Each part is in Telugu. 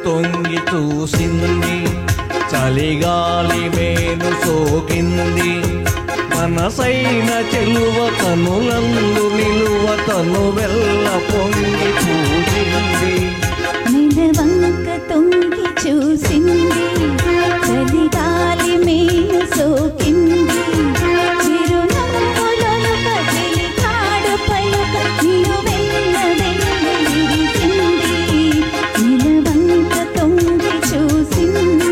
తొంగి చూసింది, చలిగాలి మేను సోకింది. మనసైన చెలువ కనులందు నిలువ తను వెల్ల పొంగి చూసింది. నిలవంక తొంగి చూసింది, చలిగాలి మేను సోకింది. చిరునవ్వులొలుక చిలికాడు పలుక నిలువెల్ల వెన్న విరిసింది. నిలవంక తొంగి చూసింది.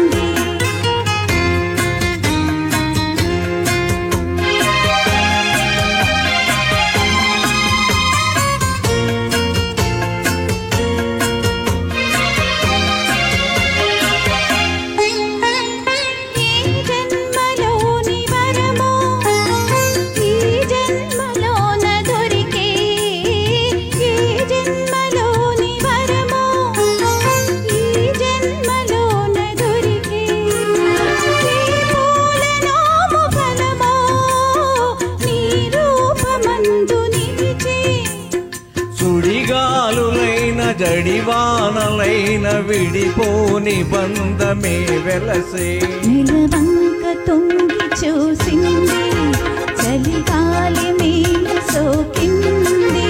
సుడిగాలులైన జడివానలైన విడిపోని బంధమే వెలసే. నిలవంక తొంగి చూసింది, చలిగాలి మేలు సోకింది.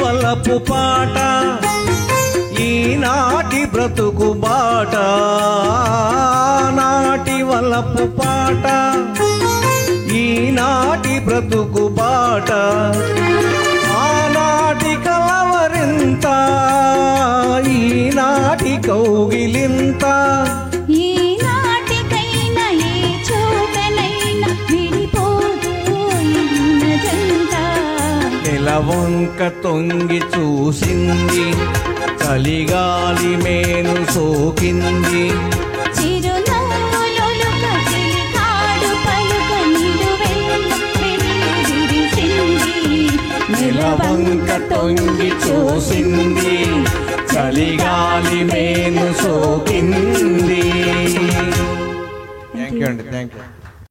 వలపు పాట ఈనాటి బ్రతుకు బాట, నాటి వలపు పాట ఈనాటి బ్రతుకు బాట. ఆనాటి కలవరింత ఈనాటి కౌగిలింత. ఈనాటికైనా ఏ చోటనైనా విడిపోదు జంట. నిలవంక తొంగి చూసింది, చలిగాలి మేను సోకింది. చిరునవ్వులొలుక చిలికాడు పలుక నిలువెల్ల వెన్న విరిసింది. నిలవంక తొంగి చూసింది, చలిగాలి మేను సోకింది. థ్యాంక్ యూ అండి, థ్యాంక్ యూ.